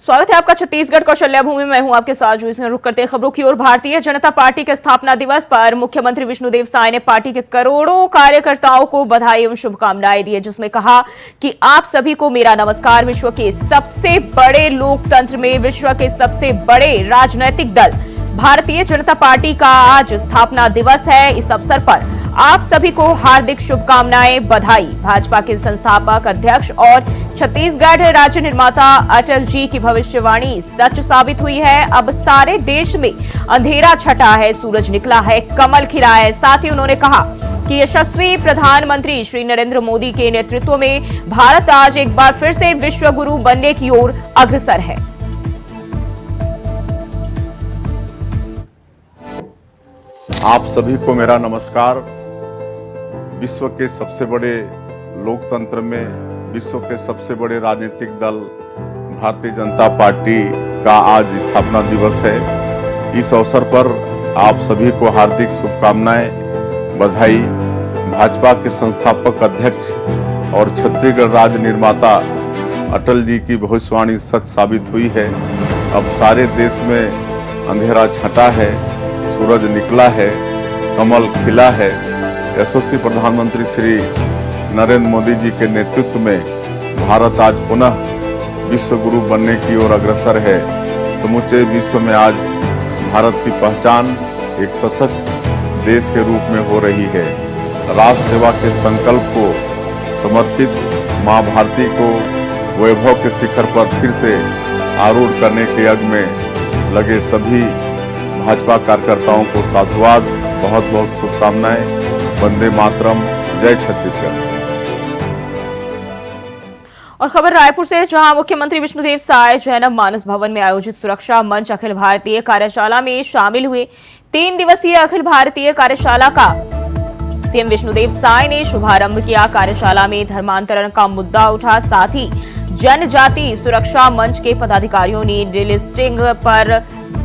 स्वागत है आपका छत्तीसगढ़ कौशल्या भूमि में। मैं हूं आपके साथ। इसमें रुक करते हैं खबरों की ओर। भारतीय जनता पार्टी के स्थापना दिवस पर मुख्यमंत्री विष्णुदेव साय ने पार्टी के करोड़ों कार्यकर्ताओं को बधाई एवं शुभकामनाएं दी है, जिसमें कहा कि आप सभी को मेरा नमस्कार। विश्व के सबसे बड़े लोकतंत्र में विश्व के सबसे बड़े राजनीतिक दल भारतीय जनता पार्टी का आज स्थापना दिवस है। इस अवसर पर आप सभी को हार्दिक शुभकामनाएं, बधाई। भाजपा के संस्थापक अध्यक्ष और छत्तीसगढ़ राज्य निर्माता अटल जी की भविष्यवाणी सच साबित हुई है। अब सारे देश में अंधेरा छटा है, सूरज निकला है, कमल खिला है। साथ ही उन्होंने कहा कि यशस्वी प्रधानमंत्री श्री नरेंद्र मोदी के नेतृत्व में भारत आज एक बार फिर से विश्व गुरु बनने की ओर अग्रसर है। आप सभी को मेरा नमस्कार। विश्व के सबसे बड़े लोकतंत्र में विश्व के सबसे बड़े राजनीतिक दल भारतीय जनता पार्टी का आज स्थापना दिवस है। इस अवसर पर आप सभी को हार्दिक शुभकामनाएं, बधाई। भाजपा के संस्थापक अध्यक्ष और छत्तीसगढ़ राज्य निर्माता अटल जी की भविष्यवाणी सच साबित हुई है। अब सारे देश में अंधेरा छटा है, सूरज निकला है, कमल खिला है। यशस्वी प्रधानमंत्री श्री नरेंद्र मोदी जी के नेतृत्व में भारत आज पुनः विश्व गुरु बनने की ओर अग्रसर है। समूचे विश्व में आज भारत की पहचान एक सशक्त देश के रूप में हो रही है। राष्ट्र सेवा के संकल्प को समर्पित मां भारती को वैभव के शिखर पर फिर से आरूढ़ करने के यज्ञ में लगे सभी भाजपा कार्यकर्ताओं को साधुवाद, बहुत बहुत शुभकामनाएं। वंदे मातरम, जय छत्तीसगढ़। और खबर रायपुर से, जहां मुख्यमंत्री विष्णुदेव साय जैनब मानस भवन में आयोजित सुरक्षा मंच अखिल भारतीय कार्यशाला में शामिल हुए। 3 दिवसीय अखिल भारतीय कार्यशाला का सीएम विष्णुदेव साय ने शुभारंभ किया। कार्यशाला में धर्मांतरण का मुद्दा उठा। साथ ही जनजाति सुरक्षा मंच के पदाधिकारियों ने डिलिस्टिंग पर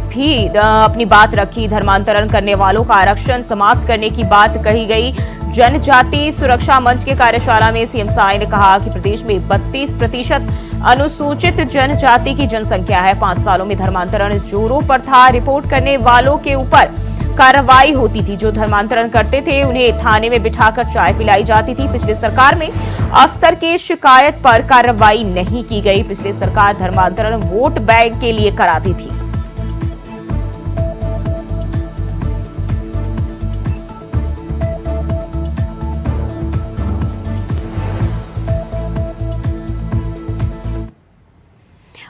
भी अपनी बात रखी। धर्मांतरण करने वालों का आरक्षण समाप्त करने की बात कही गई। जनजाति सुरक्षा मंच के कार्यशाला में सीएम साय ने कहा कि प्रदेश में 32% अनुसूचित जनजाति की जनसंख्या है। 5 सालों में धर्मांतरण जोरों पर था। रिपोर्ट करने वालों के ऊपर कार्रवाई होती थी। जो धर्मांतरण करते थे उन्हें थाने में बिठाकर चाय पिलाई जाती थी। पिछले सरकार में अफसर की शिकायत पर कार्रवाई नहीं की गई। पिछले सरकार धर्मांतरण वोट बैंक के लिए कराती थी।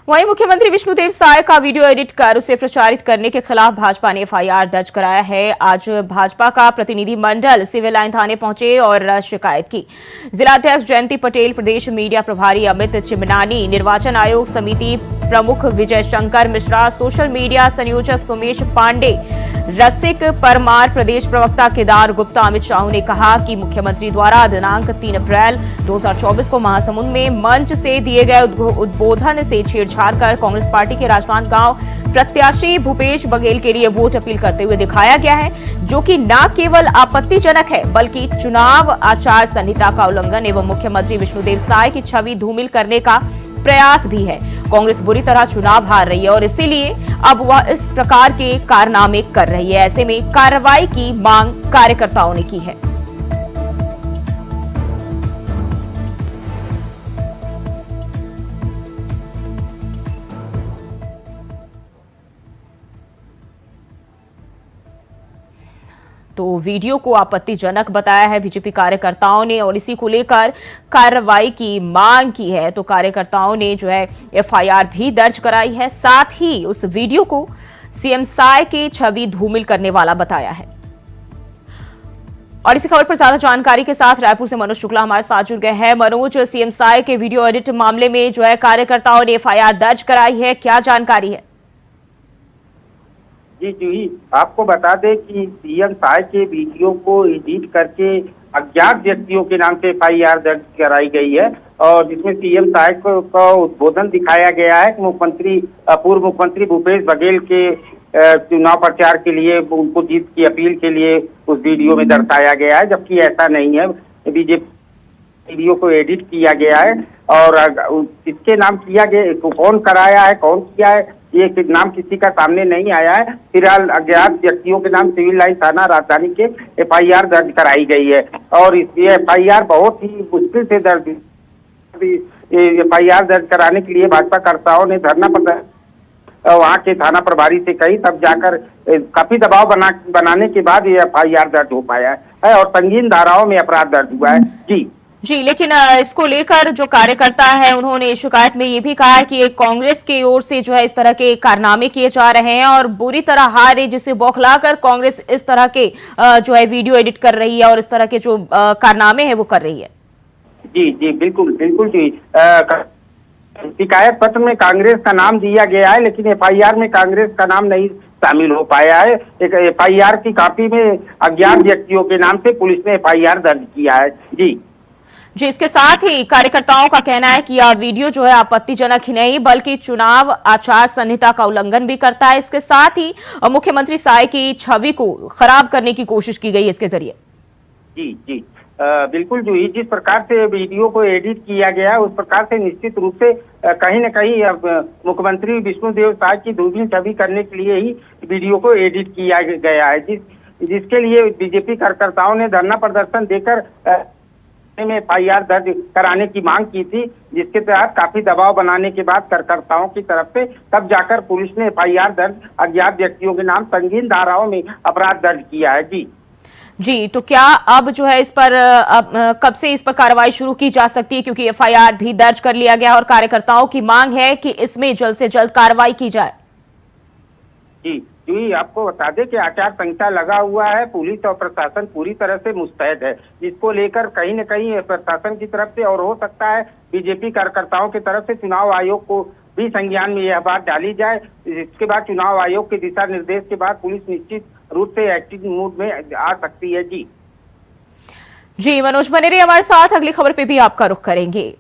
वहीं मुख्यमंत्री विष्णुदेव साय का वीडियो एडिट कर उसे प्रचारित करने के खिलाफ भाजपा ने एफआईआर दर्ज कराया है। आज भाजपा का प्रतिनिधि मंडल सिविल लाइन थाने पहुंचे और शिकायत की। जिलाध्यक्ष जयंती पटेल, प्रदेश मीडिया प्रभारी अमित चिमनानी, निर्वाचन आयोग समिति प्रमुख विजय शंकर मिश्रा, सोशल मीडिया संयोजक सुमेश पांडे, रसिक परमार, प्रदेश प्रवक्ता केदार गुप्ता, अमित शाह ने कहा कि मुख्यमंत्री द्वारा दिनांक 3 अप्रैल 2024 को महासमुंद में मंच से दिए गए उद्बोधन से छेड़छाड़ कर कांग्रेस पार्टी के राजनांद गांव प्रत्याशी भूपेश बघेल के लिए वोट अपील करते हुए दिखाया गया है, जो कि न केवल आपत्तिजनक है बल्कि चुनाव आचार संहिता का उल्लंघन एवं मुख्यमंत्री विष्णुदेव साय की छवि धूमिल करने का प्रयास भी है। कांग्रेस बुरी तरह चुनाव हार रही है और इसीलिए अब वह इस प्रकार के कारनामे कर रही है। ऐसे में कार्रवाई की मांग कार्यकर्ताओं ने की है। तो वीडियो को आपत्तिजनक बताया है बीजेपी कार्यकर्ताओं ने और इसी को लेकर कार्रवाई की मांग की है। तो कार्यकर्ताओं ने जो है एफआईआर भी दर्ज कराई है। साथ ही उस वीडियो को सीएम साय की छवि धूमिल करने वाला बताया है। और इसी खबर पर ज्यादा जानकारी के साथ रायपुर से मनोज शुक्ला हमारे साथ जुड़ गए हैं। मनोज, सीएम साय के वीडियो एडिट मामले में जो है कार्यकर्ताओं ने एफआईआर दर्ज कराई है, क्या जानकारी है? जी जूही, आपको बता दें कि सीएम साय के वीडियो को एडिट करके अज्ञात व्यक्तियों के नाम से एफआईआर दर्ज कराई गई है और जिसमें सीएम साय को उद्बोधन दिखाया गया है। पूर्व मुख्यमंत्री भूपेश बघेल के चुनाव प्रचार के लिए उनको जीत की अपील के लिए उस वीडियो में दर्शाया गया है, जबकि ऐसा नहीं है। बीजेपी वीडियो को एडिट किया गया है और किसके नाम किया गया, कौन कराया है, कौन किया है, ये नाम किसी का सामने नहीं आया है। फिलहाल अज्ञात व्यक्तियों के नाम सिविल लाइन थाना राजधानी के FIR दर्ज कराई गई है और इस FIR बहुत ही मुश्किल से दर्ज FIR दर्ज कराने के लिए भाजपा कर्ताओं ने धरना प्रदर्शन वहाँ के थाना प्रभारी से कही, तब जाकर काफी दबाव बनाने के बाद ये FIR दर्ज हो पाया है और संगीन धाराओं में अपराध दर्ज हुआ है। जी, लेकिन इसको लेकर जो कार्यकर्ता है उन्होंने शिकायत में ये भी कहा है कि कांग्रेस की ओर से जो है इस तरह के कारनामे किए जा रहे हैं और बुरी तरह हार है, जिसे बौखलाकर कांग्रेस इस तरह के जो है वीडियो एडिट कर रही है और इस तरह के जो कारनामे हैं वो कर रही है। जी बिल्कुल जी। शिकायत पत्र में कांग्रेस का नाम दिया गया है, लेकिन FIR में कांग्रेस का नाम नहीं शामिल हो पाया है। एक FIR की कॉपी में अज्ञात व्यक्तियों के नाम से पुलिस ने FIR दर्ज किया है। जी, इसके साथ ही कार्यकर्ताओं का कहना है कि यह वीडियो जो है आपत्तिजनक ही नहीं बल्कि चुनाव आचार संहिता का उल्लंघन भी करता है। इसके साथ ही मुख्यमंत्री साय की छवि को खराब करने की कोशिश की गई इसके जरिए। जी बिल्कुल जी, जिस प्रकार से वीडियो को एडिट किया गया है उस प्रकार से निश्चित रूप से कहीं न कहीं मुख्यमंत्री विष्णुदेव साय की धूमिल छवि करने के लिए ही वीडियो को एडिट किया गया है, जिसके लिए बीजेपी कार्यकर्ताओं ने धरना प्रदर्शन देकर में FIR दर्ज कराने की मांग की थी, जिसके तहत काफी दबाव बनाने के बाद कार्यकर्ताओं की तरफ से तब जाकर पुलिस ने FIR दर्ज अज्ञात व्यक्तियों के नाम संगीन धाराओं में अपराध दर्ज किया है। जी, तो क्या अब जो है इस पर कब से इस पर कार्रवाई शुरू की जा सकती है, क्योंकि FIR भी दर्ज कर लिया गया और कार्यकर्ताओं की मांग है कि इसमें जल्द से जल्द कार्रवाई की जाए। जी, आपको बता दें कि आचार संहिता लगा हुआ है, पुलिस और प्रशासन पूरी तरह से मुस्तैद है, जिसको लेकर कहीं न कहीं प्रशासन की तरफ से और हो सकता है बीजेपी कार्यकर्ताओं की तरफ से चुनाव आयोग को भी संज्ञान में यह बात डाली जाए। इसके बाद चुनाव आयोग के दिशा निर्देश के बाद पुलिस निश्चित रूप से एक्टिव मूड में आ सकती है। जी, मनोज बने रहिए हमारे साथ, अगली खबर पे भी आपका रुख करेंगे।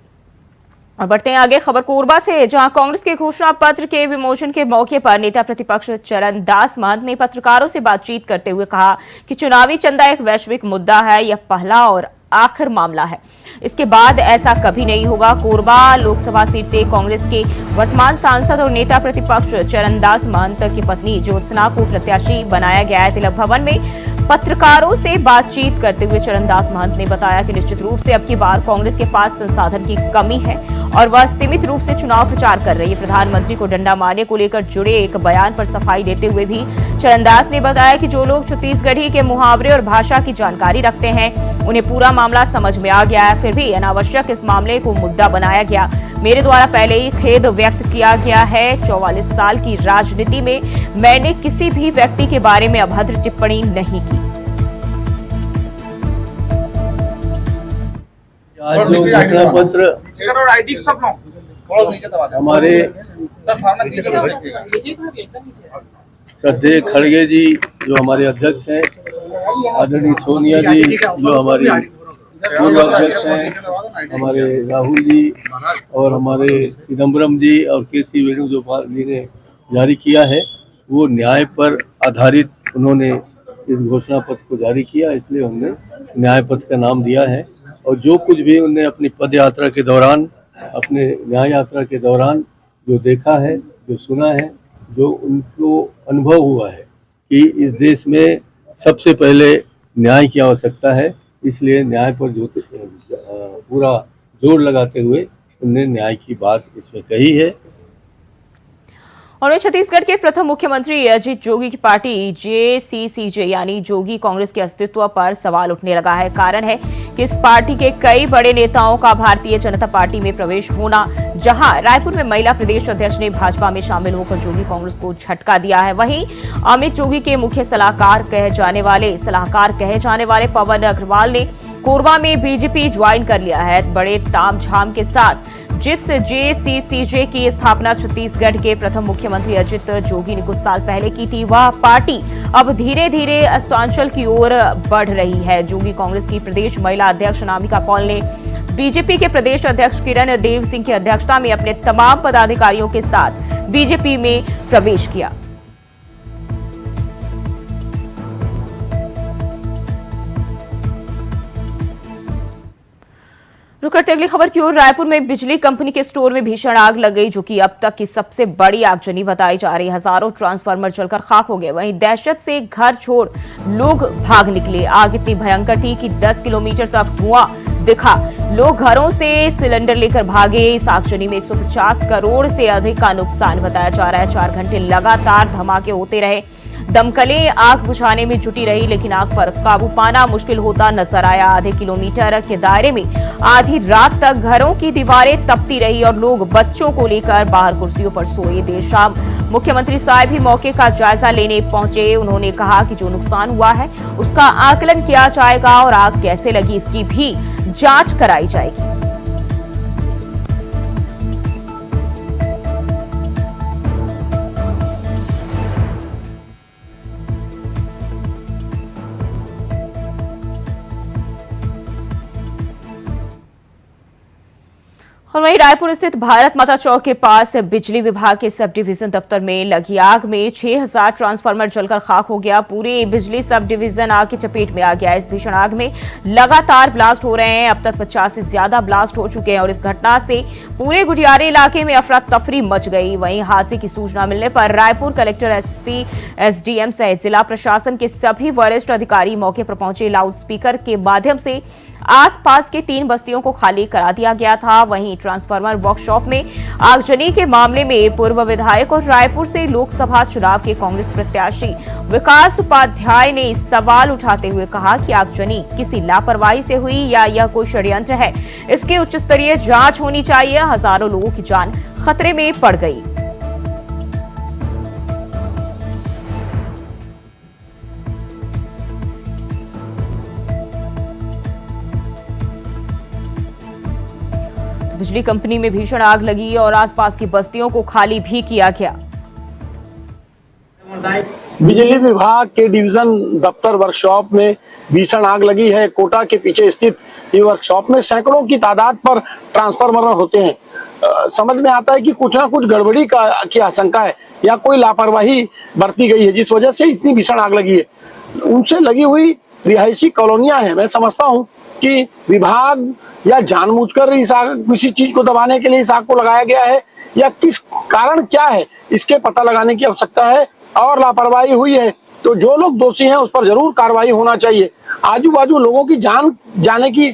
और बढ़ते हैं आगे, खबर कोरबा से, जहां कांग्रेस के घोषणा पत्र के विमोचन के मौके पर नेता प्रतिपक्ष चरणदास महंत ने पत्रकारों से बातचीत करते हुए कहा कि चुनावी चंदा एक वैश्विक मुद्दा है, यह पहला और आखिर मामला है, इसके बाद ऐसा कभी नहीं होगा। कोरबा लोकसभा सीट से कांग्रेस के वर्तमान सांसद और नेता प्रतिपक्ष चरणदास महंत की पत्नी ज्योत्सना को प्रत्याशी बनाया गया है। तिलक भवन में पत्रकारों से बातचीत करते हुए चरणदास महंत ने बताया कि निश्चित रूप से अब की बार कांग्रेस के पास संसाधन की कमी है और वह सीमित रूप से चुनाव प्रचार कर रही है। प्रधानमंत्री को डंडा मारने को लेकर जुड़े एक बयान पर सफाई देते हुए भी चरणदास ने बताया कि जो लोग छत्तीसगढ़ी के मुहावरे और भाषा की जानकारी रखते हैं उन्हें पूरा मामला समझ में आ गया है, फिर भी अनावश्यक इस मामले को मुद्दा बनाया गया। मेरे द्वारा पहले ही खेद व्यक्त किया गया है, 44 साल की राजनीति में मैंने किसी भी व्यक्ति के बारे में अभद्र टिप्पणी नहीं की। आज जो घोषणा पत्र हमारे श्रद्धेय खड़गे जी जो हमारे अध्यक्ष हैं, आदरणीय सोनिया जी जो हमारी पूर्व अध्यक्ष हैं, हमारे राहुल जी और हमारे चिदम्बरम जी और KC वेणुगोपाल जी ने जारी किया है, वो न्याय पर आधारित उन्होंने इस घोषणा पत्र को जारी किया, इसलिए हमने न्याय पत्र का नाम दिया है। और जो कुछ भी उन्होंने अपनी पद यात्रा के दौरान, अपने न्याय यात्रा के दौरान जो देखा है, जो सुना है, जो उनको अनुभव हुआ है कि इस देश में सबसे पहले न्याय की आवश्यकता है, इसलिए न्याय पर जो पूरा जोर लगाते हुए उन्होंने न्याय की बात इसमें कही है। और छत्तीसगढ़ के प्रथम मुख्यमंत्री अजित जोगी की पार्टी JCCJ यानी जोगी कांग्रेस के अस्तित्व पर सवाल उठने लगा है। कारण है कि इस पार्टी के कई बड़े नेताओं का भारतीय जनता पार्टी में प्रवेश होना, जहां रायपुर में महिला प्रदेश अध्यक्ष ने भाजपा में शामिल होकर जोगी कांग्रेस को झटका दिया है। वहीं अमित जोगी के मुख्य सलाहकार कहे जाने वाले पवन अग्रवाल ने कोरबा में बीजेपी ज्वाइन कर लिया है। बड़े तामझाम के साथ जिस JCCJ की स्थापना छत्तीसगढ़ के प्रथम मुख्यमंत्री अजित जोगी ने कुछ साल पहले की थी, वह पार्टी अब धीरे धीरे अस्तांचल की ओर बढ़ रही है। जोगी कांग्रेस की प्रदेश महिला अध्यक्ष अनामिका पॉल ने बीजेपी के प्रदेश अध्यक्ष किरण देव सिंह की अध्यक्षता में अपने तमाम पदाधिकारियों के साथ बीजेपी में प्रवेश किया। रुक करते अगली खबर की ओर। रायपुर में बिजली कंपनी के स्टोर में भीषण आग लग गई, जो कि अब तक की सबसे बड़ी आगजनी बताई जा रही। हजारों ट्रांसफार्मर जलकर खाक हो गए। वहीं दहशत से घर छोड़ लोग भाग निकले। आग इतनी भयंकर थी कि 10 किलोमीटर तक धुआं दिखा। लोग घरों से सिलेंडर लेकर भागे। इस आगजनी में 150 करोड़ से अधिक का नुकसान बताया जा रहा है। 4 घंटे लगातार धमाके होते रहे। दमकलें आग बुझाने में जुटी रही, लेकिन आग पर काबू पाना मुश्किल होता नजर आया। आधे किलोमीटर के दायरे में आधी रात तक घरों की दीवारें तपती रही और लोग बच्चों को लेकर बाहर कुर्सियों पर सोए। देर शाम मुख्यमंत्री साहब भी मौके का जायजा लेने पहुंचे। उन्होंने कहा कि जो नुकसान हुआ है उसका आकलन किया जाएगा और आग कैसे लगी इसकी भी जांच कराई जाएगी। और वहीं रायपुर स्थित भारत माता चौक के पास बिजली विभाग के सब डिवीजन दफ्तर में लगी आग में 6000 ट्रांसफार्मर जलकर खाक हो गया। पूरे बिजली सब डिवीजन आग की चपेट में आ गया। इस भीषण आग में लगातार ब्लास्ट हो रहे हैं। अब तक 50 से ज्यादा ब्लास्ट हो चुके हैं और इस घटना से पूरे गुडियारे इलाके में अफरा तफरी मच गई। वहीं हादसे की सूचना मिलने पर रायपुर कलेक्टर, एसपी, एसडीएम सहित जिला प्रशासन के सभी वरिष्ठ अधिकारी मौके पर पहुंचे। लाउड स्पीकर के माध्यम से आसपास के 3 बस्तियों को खाली करा दिया गया था। वहीं ट्रांसफार्मर वर्कशॉप में आगजनी के मामले में पूर्व विधायक और रायपुर से लोकसभा चुनाव के कांग्रेस प्रत्याशी विकास उपाध्याय ने सवाल उठाते हुए कहा कि आगजनी किसी लापरवाही से हुई या यह कोई षड्यंत्र है। इसकी उच्च स्तरीय जांच होनी चाहिए। हजारों लोगों की जान खतरे में पड़ गई। बिजली कंपनी में भीषण आग लगी और आसपास की बस्तियों को खाली भी किया गया। बिजली विभाग के डिवीजन दफ्तर वर्कशॉप में भीषण आग लगी है। कोटा के पीछे स्थित ये वर्कशॉप में सैकड़ों की तादाद पर ट्रांसफार्मर होते हैं। समझ में आता है कि कुछ ना कुछ गड़बड़ी की आशंका है या कोई लापरवाही बरती गई है, जिस वजह से इतनी भीषण आग लगी है। उनसे लगी हुई रिहायशी कॉलोनियां हैं। मैं समझता हूं कि विभाग या जानबूझकर इस आग, किसी चीज को दबाने के लिए इस आग को लगाया गया है या किस कारण क्या है, इसके पता लगाने की आवश्यकता है। और लापरवाही हुई है तो जो लोग दोषी हैं उस पर जरूर कार्रवाई होना चाहिए। आजू बाजू लोगों की जान जाने की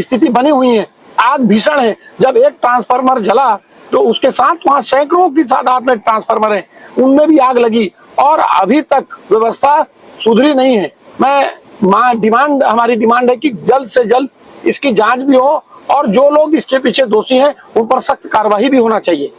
स्थिति बनी हुई है। आग भीषण है। जब एक ट्रांसफार्मर जला तो उसके साथ वहां सैकड़ों की तादाद में ट्रांसफार्मर है, उनमें भी आग लगी और अभी तक व्यवस्था सुधरी नहीं है। हमारी डिमांड है कि जल्द से जल्द इसकी जांच भी हो और जो लोग इसके पीछे दोषी हैं उन पर सख्त कार्रवाई भी होना चाहिए।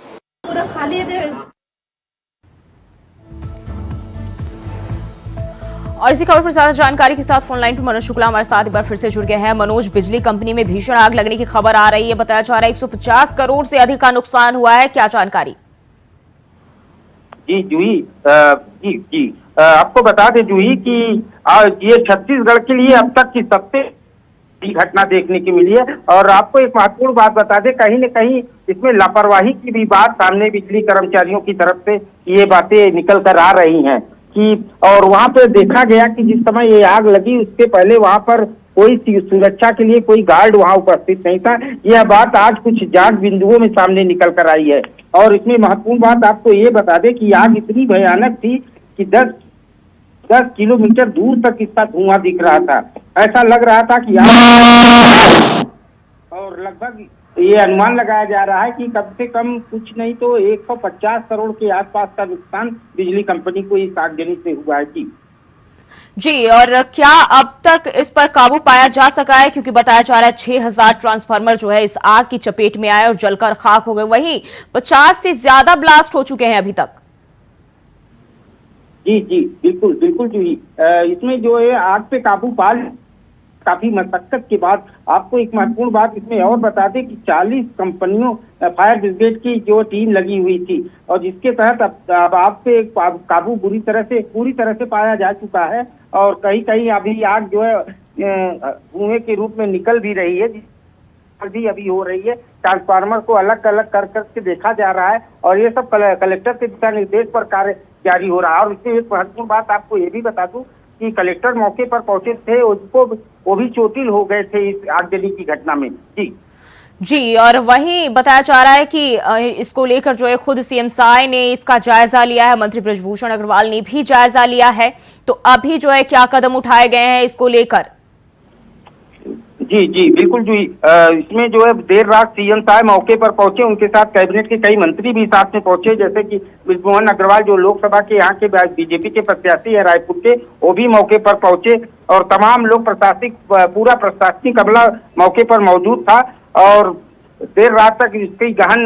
और इसी खबर पर ज्यादा जानकारी के साथ फोन लाइन पर मनोज शुक्ला हमारे साथ एक बार फिर से जुड़ गए हैं। मनोज, बिजली कंपनी में भीषण आग लगने की खबर आ रही है। बताया जा रहा है 150 करोड़ से अधिक का नुकसान हुआ है, क्या जानकारी? जी जूही, आपको बता दें जूही कि ये छत्तीसगढ़ के लिए अब तक की सबसे बड़ी घटना देखने की मिली है। और आपको एक महत्वपूर्ण बात बता दें, कहीं न कहीं इसमें लापरवाही की भी बात सामने बिजली कर्मचारियों की तरफ से ये बातें निकल कर आ रही हैं कि, और वहां पे देखा गया कि जिस समय ये आग लगी उसके पहले वहां पर कोई सुरक्षा के लिए कोई गार्ड वहां उपस्थित नहीं था। यह बात आज कुछ जांच बिंदुओं में सामने निकल कर आई है। और इसमें महत्वपूर्ण बात आपको ये बता दें कि आग इतनी भयानक थी कि 10 किलोमीटर दूर तक इसका धुआं दिख रहा था। ऐसा लग रहा था कि और लगभग ये अनुमान लगाया जा रहा है कि कम से कम कुछ नहीं तो 150 करोड़ के आसपास का नुकसान बिजली कंपनी को इस आगजनी से हुआ है। जी, और क्या अब तक इस पर काबू पाया जा सका है? क्योंकि बताया जा रहा है 6000 ट्रांसफार्मर जो है इस आग की चपेट में आए और जलकर खाक हो गए। वहीं 50 से ज्यादा ब्लास्ट हो चुके हैं अभी तक। जी बिल्कुल जी। इसमें जो है आग पे काबू पा काफी मशक्कत के बाद। आपको एक महत्वपूर्ण बात इसमें और बता दें कि 40 कंपनियों फायर ब्रिगेड की जो टीम लगी हुई थी और जिसके तहत अब आग पे काबू पूरी तरह से पाया जा चुका है। और कहीं कहीं अभी आग जो है धुएं के रूप में निकल भी रही है, भी अभी हो रही है। ट्रांसफार्मर को अलग अलग करके देखा जा रहा है और ये सब कलेक्टर के दिशा निर्देश पर कार्य जारी हो रहा है। और इसमें एक महत्वपूर्ण बात आपको ये भी बता दूं कि कलेक्टर मौके पर पहुंचे थे, उसको वो भी चोटिल हो गए थे इस आगजनी की घटना में। जी, और वहीं बताया जा रहा है कि इसको लेकर जो है खुद सीएम साय ने इसका जायजा लिया है, मंत्री बृजभूषण अग्रवाल ने भी जायजा लिया है। तो अभी जो है क्या कदम उठाए गए हैं इसको लेकर? जी जी बिल्कुल जी, इसमें जो है देर रात सीएम साहब मौके पर पहुंचे, उनके साथ कैबिनेट के कई मंत्री भी साथ में पहुंचे, जैसे कि बृजमोहन अग्रवाल जो लोकसभा के यहाँ के बीजेपी के प्रत्याशी है रायपुर के, वो भी मौके पर पहुंचे और तमाम लोग पूरा प्रशासनिक अमला मौके पर मौजूद था। और देर रात तक इसकी गहन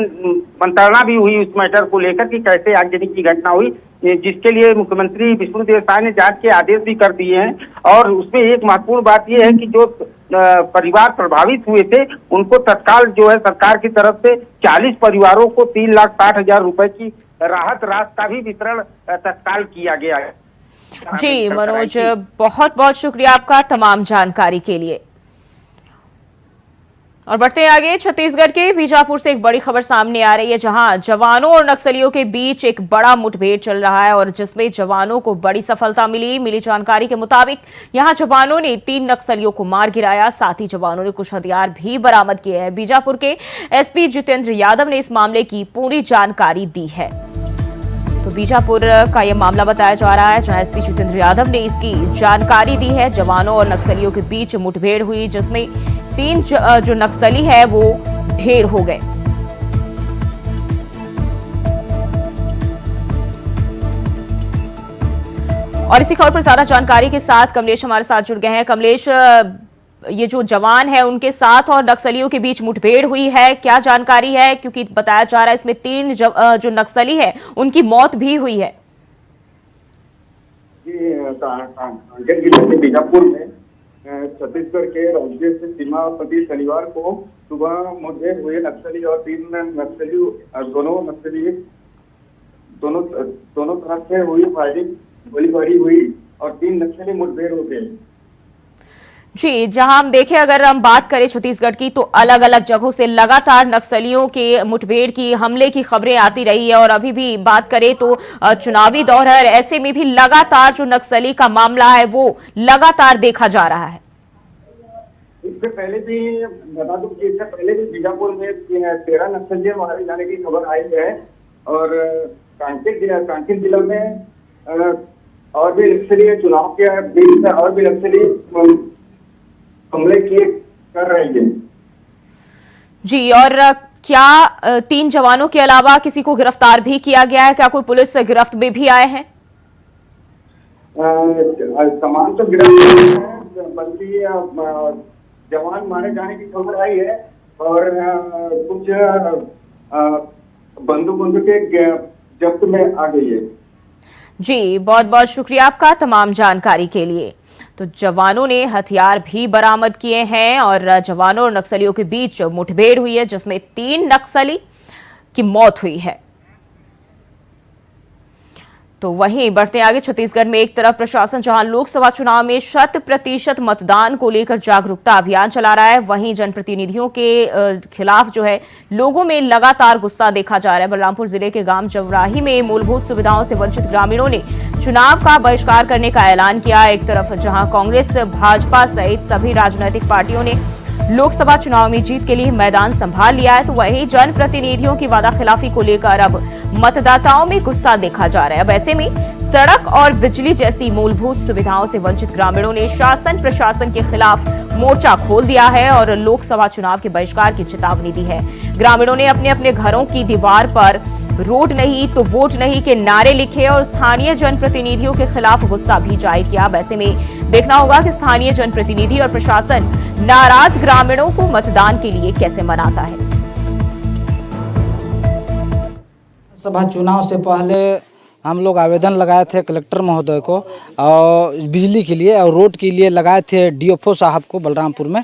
मंत्रणा भी हुई उस मैटर को लेकर कि कैसे आगजनी की घटना हुई, जिसके लिए मुख्यमंत्री विष्णुदेव साय ने जांच के आदेश भी कर दिए हैं। और उसमें एक महत्वपूर्ण बात यह है कि जो परिवार प्रभावित हुए थे उनको तत्काल जो है सरकार की तरफ से 40 परिवारों को 3,60,000 रुपए की राहत राशि का भी वितरण तत्काल किया गया है। जी मनोज, बहुत बहुत शुक्रिया आपका तमाम जानकारी के लिए। और बढ़ते हैं आगे, छत्तीसगढ़ के बीजापुर से एक बड़ी खबर सामने आ रही है, जहां जवानों और नक्सलियों के बीच एक बड़ा मुठभेड़ चल रहा है और जिसमें जवानों को बड़ी सफलता मिली जानकारी के मुताबिक यहां जवानों ने 3 नक्सलियों को मार गिराया, साथ ही जवानों ने कुछ हथियार भी बरामद किए हैं। बीजापुर के एसपी जितेंद्र यादव ने इस मामले की पूरी जानकारी दी है। तो बीजापुर का यह मामला बताया जा रहा है, जहां एसपी जितेंद्र यादव ने इसकी जानकारी दी है। जवानों और नक्सलियों के बीच मुठभेड़ हुई, जिसमें 3 जो नक्सली है वो ढेर हो गए। और इसी खबर पर ज्यादा जानकारी के साथ कमलेश हमारे साथ जुड़ गए हैं। कमलेश, ये जो जवान है उनके साथ और नक्सलियों के बीच मुठभेड़ हुई है, क्या जानकारी है? क्योंकि बताया जा रहा है इसमें 3 जो नक्सली है उनकी मौत भी हुई है। बीजापुर में छत्तीसगढ़ के राज्य से सीमावर्ती शनिवार को सुबह मुठभेड़ हुए नक्सली और 3 नक्सली दोनों तरफ से हुई फायरिंग, गोलीबारी हुई और 3 नक्सली मुठभेड़ हो गए। जी, जहां हम देखें, अगर हम बात करें छत्तीसगढ़ की, तो अलग अलग जगहों से लगातार नक्सलियों के मुठभेड़ की, हमले की खबरें आती रही है। और अभी भी बात करें तो चुनावी दौर है, ऐसे में भी लगातार जो नक्सली का मामला है वो लगातार देखा जा रहा है। इससे पहले भी बता दूं कि इससे पहले भी बीजापुर में 13 नक्सली मारे जाने की खबर आई है और कांकेर जिला में और भी नक्सली चुनाव के बीच में और भी नक्सली हमले किए कर रही है। जी, और क्या 3 जवानों के अलावा किसी को गिरफ्तार भी किया गया है? क्या कोई पुलिस गिरफ्त में भी आए हैं? समान तो गिरफ्तार है, बल्कि जवान मारे जाने की खबर आई है और कुछ बंदूकें जब्त में आ गई है। जी, बहुत बहुत शुक्रिया आपका तमाम जानकारी के लिए। तो जवानों ने हथियार भी बरामद किए हैं और जवानों और नक्सलियों के बीच मुठभेड़ हुई है, जिसमें 3 नक्सली की मौत हुई है। तो वहीं बढ़ते आगे, छत्तीसगढ़ में एक तरफ प्रशासन जहां लोकसभा चुनाव में 100% मतदान को लेकर जागरूकता अभियान चला रहा है, वहीं जनप्रतिनिधियों के खिलाफ जो है लोगों में लगातार गुस्सा देखा जा रहा है। बलरामपुर जिले के गांव जवराही में मूलभूत सुविधाओं से वंचित ग्रामीणों ने चुनाव का बहिष्कार करने का ऐलान किया। एक तरफ जहां कांग्रेस, भाजपा सहित सभी राजनीतिक पार्टियों ने लोकसभा चुनाव में जीत के लिए मैदान संभाल लिया है, तो वहीं जनप्रतिनिधियों की वादाखिलाफी को लेकर अब मतदाताओं में गुस्सा देखा जा रहा है। अब ऐसे में सड़क और बिजली जैसी मूलभूत सुविधाओं से वंचित ग्रामीणों ने शासन प्रशासन के खिलाफ मोर्चा खोल दिया है और लोकसभा चुनाव के बहिष्कार की चेतावनी दी है। ग्रामीणों ने अपने अपने घरों की दीवार पर रोड नहीं तो वोट नहीं के नारे लिखे और स्थानीय जनप्रतिनिधियों के खिलाफ गुस्सा भी जाहिर किया। अब ऐसे में देखना होगा कि स्थानीय जनप्रतिनिधि और प्रशासन नाराज ग्रामीणों को मतदान के लिए कैसे मनाता है। सभा चुनाव से पहले हम लोग आवेदन लगाए थे कलेक्टर महोदय को और बिजली के लिए और रोड के लिए लगाए थे डीएफओ साहब को बलरामपुर में,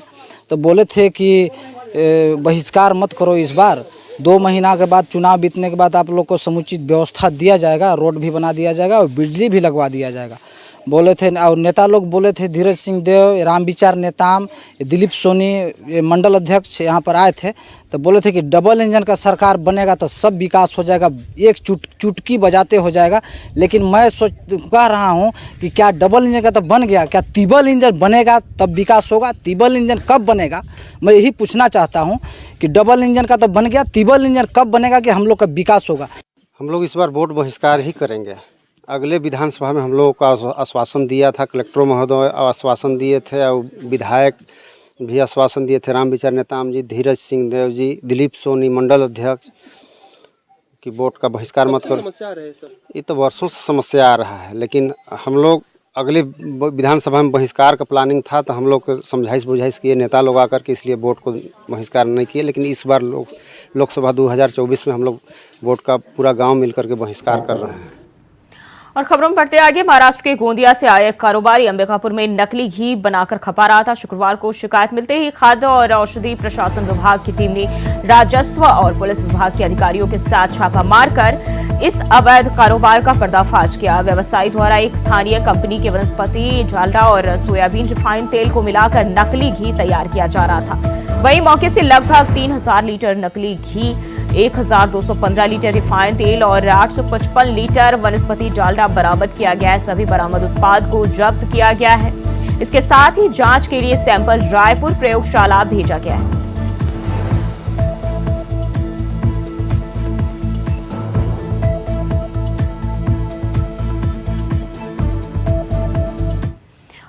तो बोले थे कि बहिष्कार मत करो, इस बार 2 महीना के बाद चुनाव बीतने के बाद आप लोग को समुचित व्यवस्था दिया जाएगा, रोड भी बना दिया जाएगा और बिजली भी लगवा दिया जाएगा। बोले थे। और नेता लोग बोले थे, धीरज सिंह देव, रामविचार नेताम, दिलीप सोनी, ये मंडल अध्यक्ष यहाँ पर आए थे, तो बोले थे कि डबल इंजन का सरकार बनेगा तो सब विकास हो जाएगा, एक चुटकी बजाते हो जाएगा। लेकिन मैं कह रहा हूँ कि क्या डबल इंजन का तो बन गया, क्या ट्रिपल इंजन बनेगा तब विकास होगा? ट्रिपल इंजन कब बनेगा, मैं यही पूछना चाहता हूँ कि डबल इंजन का तो बन गया, ट्रिपल इंजन कब बनेगा कि हम लोग का विकास होगा? हम लोग इस बार वोट बहिष्कार ही करेंगे। अगले विधानसभा में हम लोगों को आश्वासन दिया था, कलेक्टर महोदय आश्वासन दिए थे और विधायक भी आश्वासन दिए थे, रामविचार नेताम जी, धीरज सिंह देव जी, दिलीप सोनी मंडल अध्यक्ष, कि वोट का बहिष्कार मत करो। समस्या आ रही है सर, ये तो वर्षों से समस्या आ रहा है, लेकिन हम लोग अगले विधानसभा में बहिष्कार का प्लानिंग था, तो हम लोग समझाइश बुझाइश किए नेता लोग आकर के, इसलिए वोट को बहिष्कार नहीं किए। लेकिन इस बार लोकसभा 2024 में हम लोग वोट का पूरा गांव मिलकर के बहिष्कार कर रहे हैं। और खबरों में बढ़ते आगे, महाराष्ट्र के गोंदिया से आए एक कारोबारी अंबिकापुर में नकली घी बनाकर खपा रहा था। शुक्रवार को शिकायत मिलते ही खाद्य और औषधि प्रशासन विभाग की टीम ने राजस्व और पुलिस विभाग के अधिकारियों के साथ छापा मारकर इस अवैध कारोबार का पर्दाफाश किया। व्यवसायी द्वारा एक स्थानीय कंपनी के वनस्पति डालडा और सोयाबीन रिफाइंड तेल को मिलाकर नकली घी तैयार किया जा रहा था। वहीं मौके से लगभग 3000 लीटर नकली घी, 1215 लीटर रिफाइंड तेल और 855 लीटर वनस्पति डालडा बरामद किया गया है। सभी बरामद उत्पाद को जब्त किया गया है। इसके साथ ही जांच के लिए सैंपल रायपुर प्रयोगशाला भेजा गया है।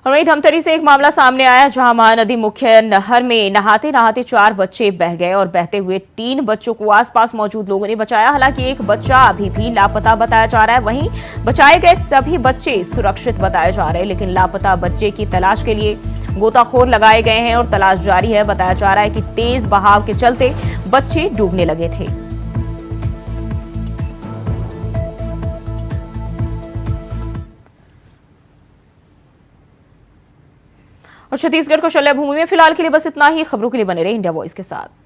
और वहीं धमतरी से एक मामला सामने आया, जहां महानदी मुख्य नहर में नहाते नहाते 4 बच्चे बह गए और बहते हुए 3 बच्चों को आसपास मौजूद लोगों ने बचाया। हालांकि एक बच्चा अभी भी लापता बताया जा रहा है। वहीं बचाए गए सभी बच्चे सुरक्षित बताए जा रहे हैं, लेकिन लापता बच्चे की तलाश के लिए गोताखोर लगाए गए हैं और तलाश जारी है। बताया जा रहा है कि तेज बहाव के चलते बच्चे डूबने लगे थे। और छत्तीसगढ़ को शल्य भूमि में फिलहाल के लिए बस इतना ही। खबरों के लिए बने रहे इंडिया वॉइस के साथ।